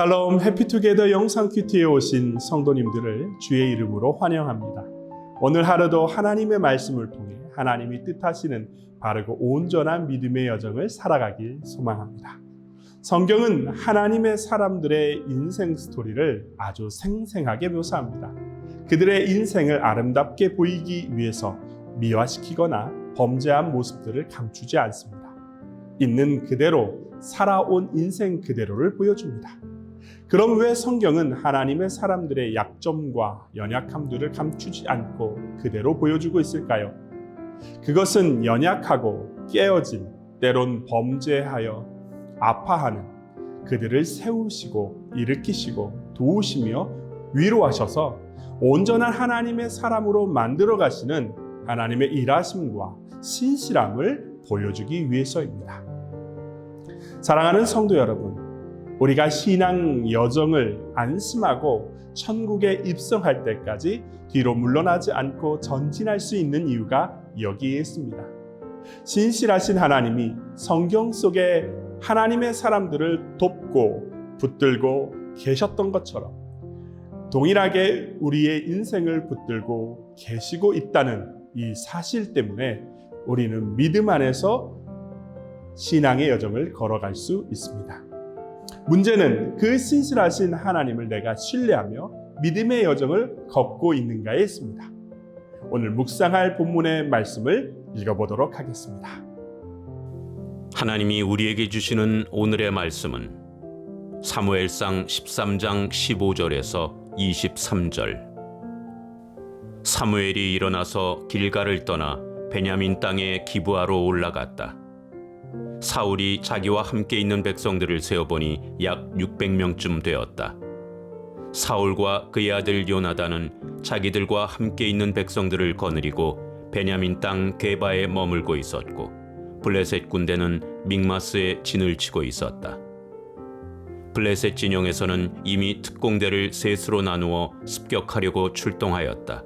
샬롬 해피투게더 영상 큐티에 오신 성도님들을 주의 이름으로 환영합니다. 오늘 하루도 하나님의 말씀을 통해 하나님이 뜻하시는 바르고 온전한 믿음의 여정을 살아가길 소망합니다. 성경은 하나님의 사람들의 인생 스토리를 아주 생생하게 묘사합니다. 그들의 인생을 아름답게 보이기 위해서 미화시키거나 범죄한 모습들을 감추지 않습니다. 있는 그대로 살아온 인생 그대로를 보여줍니다. 그럼 왜 성경은 하나님의 사람들의 약점과 연약함들을 감추지 않고 그대로 보여주고 있을까요? 그것은 연약하고 깨어진, 때론 범죄하여 아파하는 그들을 세우시고 일으키시고 도우시며 위로하셔서 온전한 하나님의 사람으로 만들어 가시는 하나님의 일하심과 신실함을 보여주기 위해서입니다. 사랑하는 성도 여러분, 우리가 신앙 여정을 안심하고 천국에 입성할 때까지 뒤로 물러나지 않고 전진할 수 있는 이유가 여기에 있습니다. 신실하신 하나님이 성경 속에 하나님의 사람들을 돕고 붙들고 계셨던 것처럼 동일하게 우리의 인생을 붙들고 계시고 있다는 이 사실 때문에 우리는 믿음 안에서 신앙의 여정을 걸어갈 수 있습니다. 문제는 그 신실하신 하나님을 내가 신뢰하며 믿음의 여정을 걷고 있는가에 있습니다. 오늘 묵상할 본문의 말씀을 읽어보도록 하겠습니다. 하나님이 우리에게 주시는 오늘의 말씀은 사무엘상 13장 15절에서 23절. 사무엘이 일어나서 길갈을 떠나 베냐민 땅에 기브아로 올라갔다. 사울이 자기와 함께 있는 백성들을 세어보니 약 600명쯤 되었다. 사울과 그의 아들 요나단은 자기들과 함께 있는 백성들을 거느리고 베냐민 땅 게바에 머물고 있었고 블레셋 군대는 믹마스에 진을 치고 있었다. 블레셋 진영에서는 이미 특공대를 셋으로 나누어 습격하려고 출동하였다.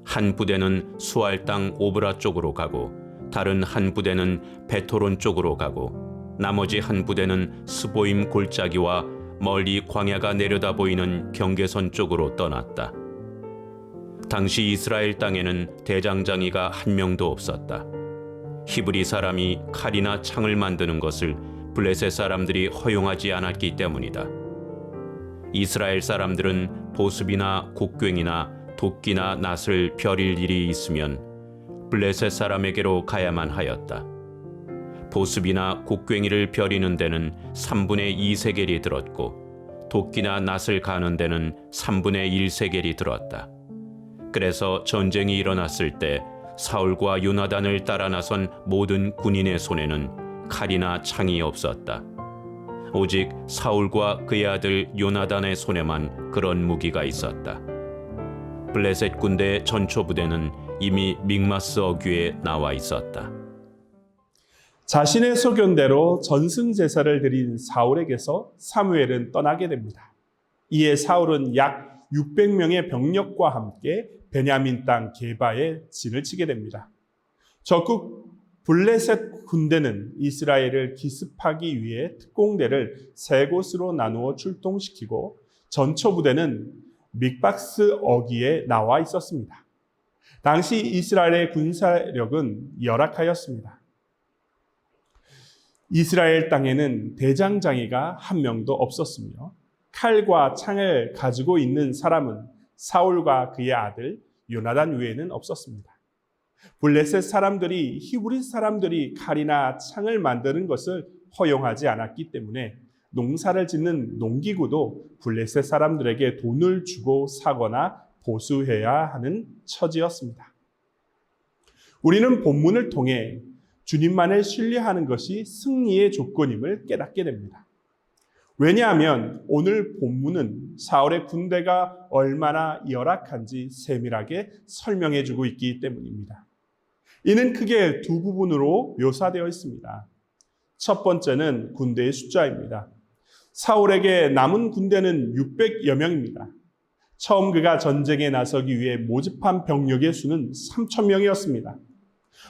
한 부대는 수알 땅 오브라 쪽으로 가고 다른 한 부대는 베토론 쪽으로 가고 나머지 한 부대는 스보임 골짜기와 멀리 광야가 내려다 보이는 경계선 쪽으로 떠났다. 당시 이스라엘 땅에는 대장장이가 한 명도 없었다. 히브리 사람이 칼이나 창을 만드는 것을 블레셋 사람들이 허용하지 않았기 때문이다. 이스라엘 사람들은 보습이나 곡괭이나 도끼나 낫을 벼릴 일이 있으면 블레셋 사람에게로 가야만 하였다. 보습이나 곡괭이를 벼리는 데는 3분의 2 세겔이 들었고 도끼나 낫을 가는 데는 3분의 1 세겔이 들었다. 그래서 전쟁이 일어났을 때 사울과 요나단을 따라 나선 모든 군인의 손에는 칼이나 창이 없었다. 오직 사울과 그의 아들 요나단의 손에만 그런 무기가 있었다. 블레셋 군대의 전초 부대는 이미 믹마스 어귀에 나와 있었다. 자신의 소견대로 전승제사를 드린 사울에게서 사무엘은 떠나게 됩니다. 이에 사울은 약 600명의 병력과 함께 베냐민 땅 게바에 진을 치게 됩니다. 적국 블레셋 군대는 이스라엘을 기습하기 위해 특공대를 세 곳으로 나누어 출동시키고 전초 부대는 믹박스 어귀에 나와 있었습니다. 당시 이스라엘의 군사력은 열악하였습니다. 이스라엘 땅에는 대장장이가 한 명도 없었으며 칼과 창을 가지고 있는 사람은 사울과 그의 아들 요나단 외에는 없었습니다. 블레셋 사람들이 히브리 사람들이 칼이나 창을 만드는 것을 허용하지 않았기 때문에 농사를 짓는 농기구도 블레셋 사람들에게 돈을 주고 사거나 보수해야 하는 처지였습니다. 우리는 본문을 통해 주님만을 신뢰하는 것이 승리의 조건임을 깨닫게 됩니다. 왜냐하면 오늘 본문은 사울의 군대가 얼마나 열악한지 세밀하게 설명해 주고 있기 때문입니다. 이는 크게 두 부분으로 묘사되어 있습니다. 첫 번째는 군대의 숫자입니다. 사울에게 남은 군대는 600여 명입니다. 처음 그가 전쟁에 나서기 위해 모집한 병력의 수는 3,000명이었습니다.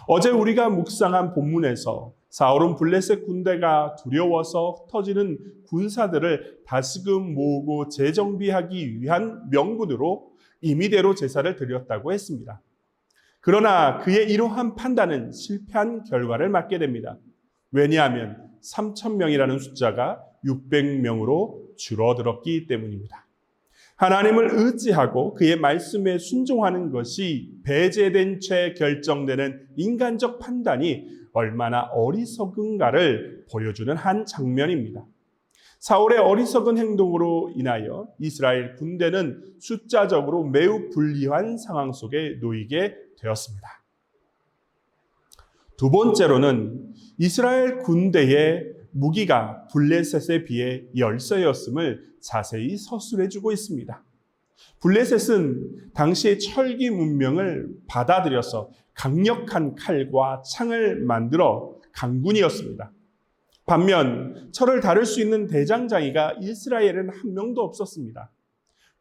어제 우리가 묵상한 본문에서 사울은 블레셋 군대가 두려워서 흩어지는 군사들을 다시금 모으고 재정비하기 위한 명분으로 임의대로 제사를 드렸다고 했습니다. 그러나 그의 이러한 판단은 실패한 결과를 맞게 됩니다. 왜냐하면 3,000명이라는 숫자가 600명으로 줄어들었기 때문입니다. 하나님을 의지하고 그의 말씀에 순종하는 것이 배제된 채 결정되는 인간적 판단이 얼마나 어리석은가를 보여주는 한 장면입니다. 사울의 어리석은 행동으로 인하여 이스라엘 군대는 숫자적으로 매우 불리한 상황 속에 놓이게 되었습니다. 두 번째로는 이스라엘 군대의 무기가 블레셋에 비해 열세였음을 자세히 서술해주고 있습니다. 블레셋은 당시의 철기 문명을 받아들여서 강력한 칼과 창을 만들어 강군이었습니다. 반면 철을 다룰 수 있는 대장장이가 이스라엘에는 한 명도 없었습니다.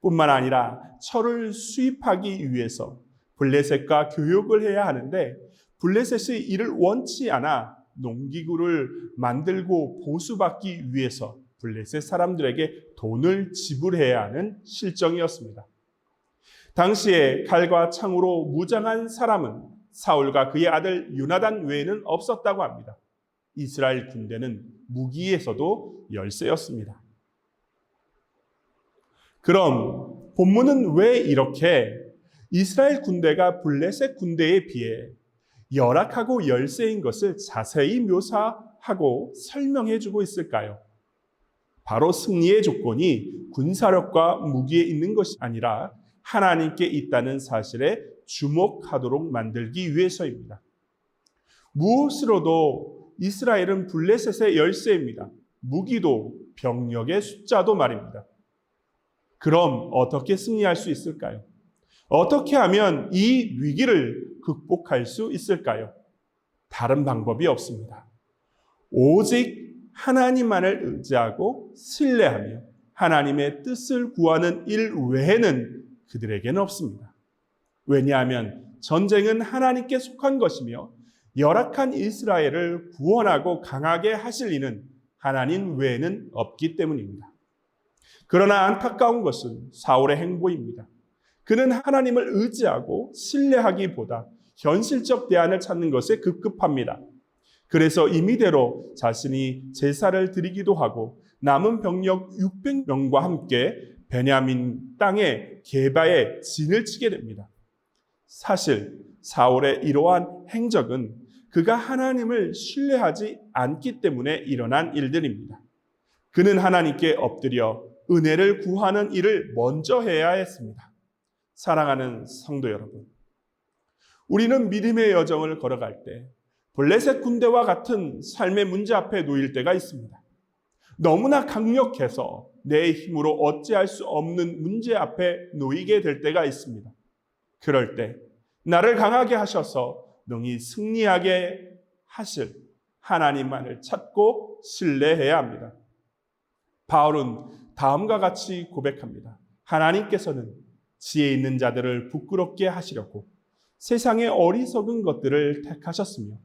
뿐만 아니라 철을 수입하기 위해서 블레셋과 교역을 해야 하는데 블레셋이 이를 원치 않아 농기구를 만들고 보수받기 위해서 블레셋 사람들에게 돈을 지불해야 하는 실정이었습니다. 당시에 칼과 창으로 무장한 사람은 사울과 그의 아들 요나단 외에는 없었다고 합니다. 이스라엘 군대는 무기에서도 열세였습니다. 그럼 본문은 왜 이렇게 이스라엘 군대가 블레셋 군대에 비해 열악하고 열세인 것을 자세히 묘사하고 설명해 주고 있을까요? 바로 승리의 조건이 군사력과 무기에 있는 것이 아니라 하나님께 있다는 사실에 주목하도록 만들기 위해서입니다. 무엇으로도 이스라엘은 블레셋의 열세입니다. 무기도 병력의 숫자도 말입니다. 그럼 어떻게 승리할 수 있을까요? 어떻게 하면 이 위기를 극복할 수 있을까요? 다른 방법이 없습니다. 오직 하나님만을 의지하고 신뢰하며 하나님의 뜻을 구하는 일 외에는 그들에게는 없습니다. 왜냐하면 전쟁은 하나님께 속한 것이며 열악한 이스라엘을 구원하고 강하게 하실 이는 하나님 외에는 없기 때문입니다. 그러나 안타까운 것은 사울의 행보입니다. 그는 하나님을 의지하고 신뢰하기보다 현실적 대안을 찾는 것에 급급합니다. 그래서 임의대로 자신이 제사를 드리기도 하고 남은 병력 600명과 함께 베냐민 땅의 게바에 진을 치게 됩니다. 사실 사울의 이러한 행적은 그가 하나님을 신뢰하지 않기 때문에 일어난 일들입니다. 그는 하나님께 엎드려 은혜를 구하는 일을 먼저 해야 했습니다. 사랑하는 성도 여러분, 우리는 믿음의 여정을 걸어갈 때 블레셋 군대와 같은 삶의 문제 앞에 놓일 때가 있습니다. 너무나 강력해서 내 힘으로 어찌할 수 없는 문제 앞에 놓이게 될 때가 있습니다. 그럴 때 나를 강하게 하셔서 능히 승리하게 하실 하나님만을 찾고 신뢰해야 합니다. 바울은 다음과 같이 고백합니다. 하나님께서는 지혜 있는 자들을 부끄럽게 하시려고 세상의 어리석은 것들을 택하셨으며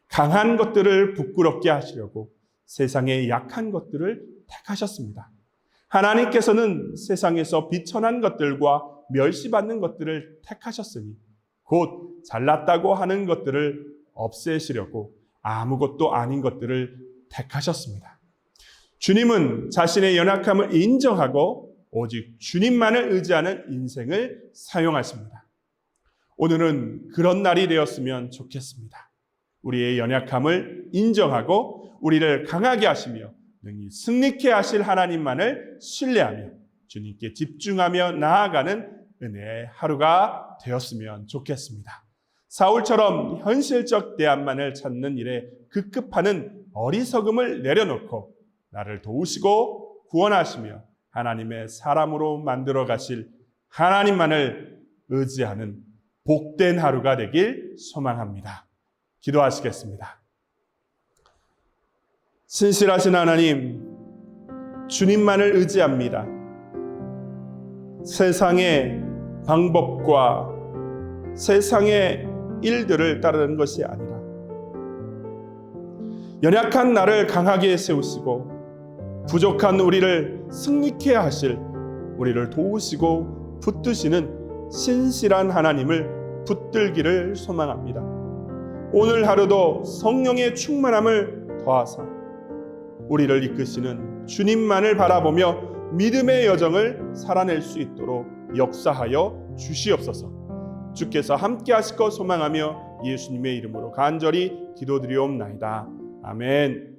강한 것들을 부끄럽게 하시려고 세상의 약한 것들을 택하셨습니다. 하나님께서는 세상에서 비천한 것들과 멸시받는 것들을 택하셨으니 곧 잘났다고 하는 것들을 없애시려고 아무것도 아닌 것들을 택하셨습니다. 주님은 자신의 연약함을 인정하고 오직 주님만을 의지하는 인생을 사용하십니다. 오늘은 그런 날이 되었으면 좋겠습니다. 우리의 연약함을 인정하고 우리를 강하게 하시며 능히 승리케 하실 하나님만을 신뢰하며 주님께 집중하며 나아가는 은혜의 하루가 되었으면 좋겠습니다. 사울처럼 현실적 대안만을 찾는 일에 급급하는 어리석음을 내려놓고 나를 도우시고 구원하시며 하나님의 사람으로 만들어 가실 하나님만을 의지하는 복된 하루가 되길 소망합니다. 기도하시겠습니다. 신실하신 하나님, 주님만을 의지합니다. 세상의 방법과 세상의 일들을 따르는 것이 아니라 연약한 나를 강하게 세우시고 부족한 우리를 승리케 하실, 우리를 도우시고 붙드시는 신실한 하나님을 붙들기를 소망합니다. 오늘 하루도 성령의 충만함을 더하사 우리를 이끄시는 주님만을 바라보며 믿음의 여정을 살아낼 수 있도록 역사하여 주시옵소서. 주께서 함께 하실 것 소망하며 예수님의 이름으로 간절히 기도드리옵나이다. 아멘.